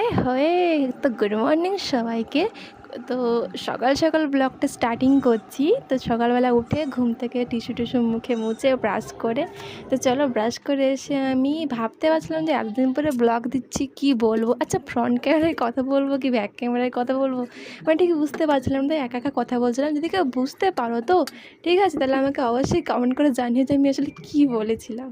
হয়ে হয়ে তো গুড মর্নিং সবাইকে। তো সকাল সকাল ব্লগটা স্টার্টিং করছি। তো সকালবেলা উঠে ঘুম থেকে টিস্যু মুখে মুছে ব্রাশ করে, তো চলো ব্রাশ করে এসে আমি ভাবতে পারছিলাম যে এতদিন পরে ব্লগ দিচ্ছি, কি বলবো। আচ্ছা, ফ্রন্ট ক্যামেরায় কথা বলবো কি ব্যাক ক্যামেরায় কথা বলবো, মানে ঠিক বুঝতে পারছিলাম। তাই একা একা কথা বলছিলাম। যদি কেউ বুঝতে পারো তো ঠিক আছে, তাহলে আমাকে অবশ্যই কমেন্ট করে জানিয়ে যে আমি আসলে কী বলেছিলাম।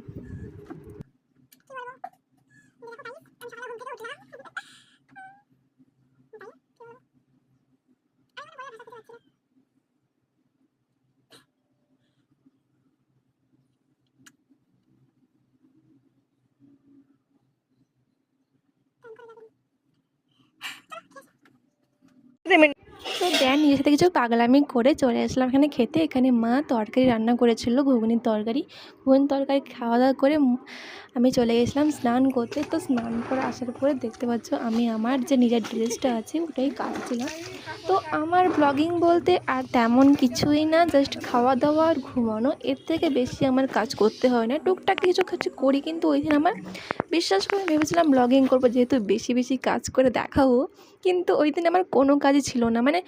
তো দেন নিজের সাথে কিছু পাগলামি করে চলে আসলাম এখানে খেতে। এখানে মা তরকারি রান্না করেছিল, ঘুগনির তরকারি। ঘুগনির তরকারি খাওয়া দাওয়া করে আমি চলে গেছিলাম স্নান করতে। তো স্নান করে আসার পরে দেখতে পাচ্ছ আমি আমার যে নিজের ড্রেসটা আছে ওটাই কাচছিলাম। তো আমার ব্লগিং বলতে আর তেমন কিছুই না, জাস্ট খাওয়া দাওয়া আর ঘুমানো, এর থেকে বেশি আমার কাজ করতে হয় না। টুকটাক কিছু কিছু করি, কিন্তু ওই দিন আমার বিশ্বাস করে ভেবেছিলাম ব্লগিং করবো, যেহেতু বেশি বেশি কাজ করে দেখাবো। কিন্তু ওই দিন আমার কোনো কাজই ছিল না, মানে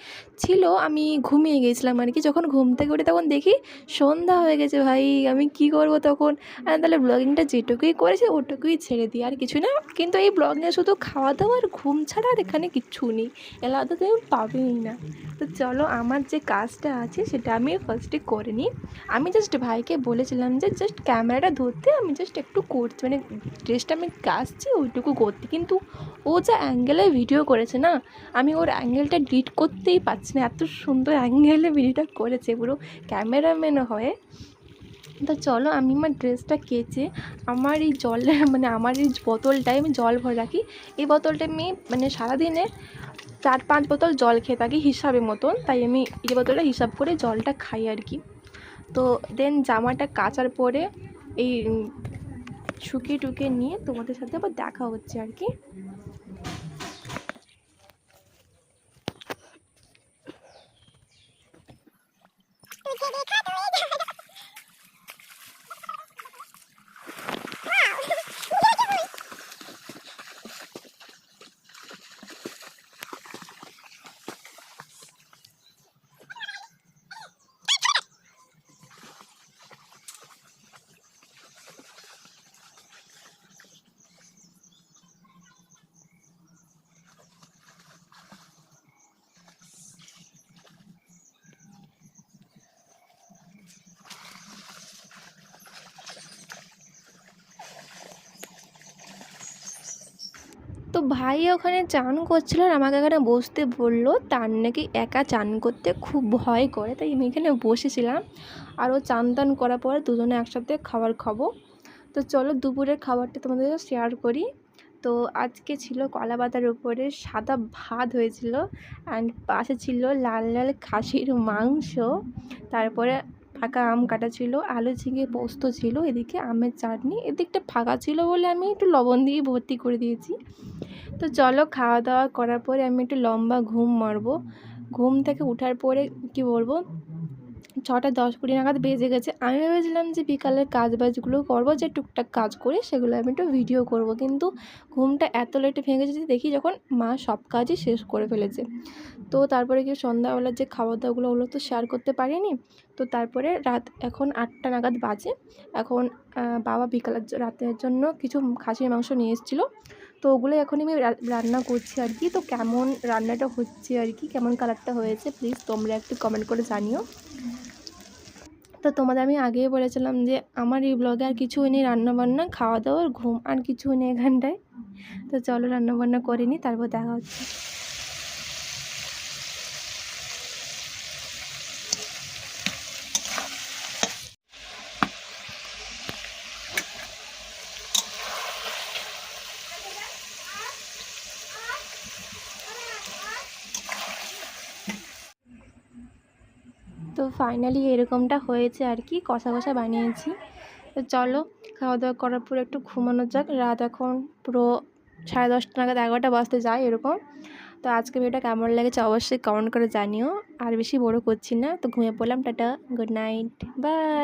ছিল, আমি ঘুমিয়ে গেছিলাম আর কি। যখন ঘুম থেকে উঠে তখন দেখি সন্ধ্যা হয়ে গেছে। ভাই আমি কি করব তখন? আর তাহলে ব্লগিংটা যেটুকুই করেছি ওটুকুই ছেড়ে দিই, আর কিছু না। কিন্তু এই ব্লগে শুধু খাওয়া দাওয়া আর ঘুম ছাড়া আর এখানে কিচ্ছু নেই, আলাদা তুমি পাবেই না। তো চলো, আমার যে কাজটা আছে সেটা আমি ফার্স্টে করে নিই। আমি জাস্ট ভাইকে বলেছিলাম যে জাস্ট ক্যামেরাটা ধরতে, আমি জাস্ট একটু করছি, মানে ড্রেসটা আমি কাচছি ওইটুকু করতে। কিন্তু ও যা অ্যাঙ্গেলে ভিডিও করেছে না, আমি ওর অ্যাঙ্গেলটা ডিলিট করতেই পারছি না। এত সুন্দর অ্যাঙ্গেলে ভিডিওটা করেছে, পুরো ক্যামেরাম্যান হয়ে। তো চলো, আমি আমার ড্রেসটা কেচে আমার এই জলে মানে আমার এই বোতলটায় আমি জল ভরে রাখি। এই বোতলটা আমি মানে সারাদিনে 4-5 বোতল জল খেয়ে থাকি হিসাবে মতন, তাই আমি এই বোতলটা হিসাব করে জলটা খাই আর কি। তো দেন জামাটা কাচার পরে এই শুকিয়ে টুকিয়ে নিয়ে তোমাদের সাথে আবার দেখা হচ্ছে আর কি। তো ভাই ওখানে চান করছিল আর আমাকে এখানে বসতে বললো। তার নাকি একা চান করতে খুব ভয় করে, তাই আমি এখানে বসেছিলাম। আর ও চান টান করার পরে দুজনে একসাথে খাবার খাবো। তো চলো দুপুরের খাবারটা তোমাদের সাথে শেয়ার করি। তো আজকে ছিল কলা পাতার উপরে সাদা ভাত হয়েছিল, অ্যান্ড পাশে ছিল লাল লাল খাসির মাংস, তারপরে ফাঁকা আম কাটা ছিল, আলু ঝিঙে পোস্ত ছিল, এদিকে আমের চাটনি। এদিকটা ফাঁকা ছিল বলে আমি একটু লবণ দিয়ে ভর্তি করে দিয়েছি। তো চলো, খাওয়া দাওয়া করার পরে আমি একটু লম্বা ঘুম মারবো। ঘুম থেকে ওঠার পরে কি বলবো, 6:10-20 নাগাদ বেজে গেছে। আমি ভেবেছিলাম যে বিকালের কাজ বাজগুলো করবো, যে টুকটাক কাজ করে সেগুলো আমি একটু ভিডিও করব। কিন্তু ঘুমটা এত লেটে ভেঙেছে যে দেখি যখন মা সব কাজই শেষ করে ফেলেছে। তো তারপরে কি সন্ধ্যাবেলার যে খাওয়া দাওয়াগুলো ওগুলো তো শেয়ার করতে পারিনি। তো তারপরে রাত এখন 8টা নাগাদ বাজে। এখন বাবা বিকালের রাতের জন্য কিছু খাসির মাংস নিয়ে এসেছিলো। তো ওগুলোই এখন আমি রান্না করছি আর কি। তো কেমন রান্নাটা হচ্ছে আর কি, কেমন কালারটা হয়েছে, প্লিজ তোমরা একটু কমেন্ট করে জানিও। তো তোমাদের আমি আগেই বলেছিলাম যে আমার এই ব্লগে আর কিছুই নেই, রান্নাবান্না খাওয়া দাওয়া আর ঘুম, আর কিছুই নেই এখানটায়। তো চলো রান্নাবান্না করে নিই, তারপর দেখা হচ্ছে। তো ফাইনালি এরকমটা হয়েছে আর কি, কষা কষা বানিয়েছি। তো চলো খাওয়া দাওয়া করার পর একটু ঘুমানো যাক। রাত এখন পুরো 10:30 নাগাদ, 11টা বাজতে যায় এরকম। তো আজকে ভিডিওটা কেমন লেগেছে অবশ্যই কমেন্ট করে জানিও। আর বেশি বড় করছি না, তো ঘুমিয়ে পড়লাম। Tata, good night, by.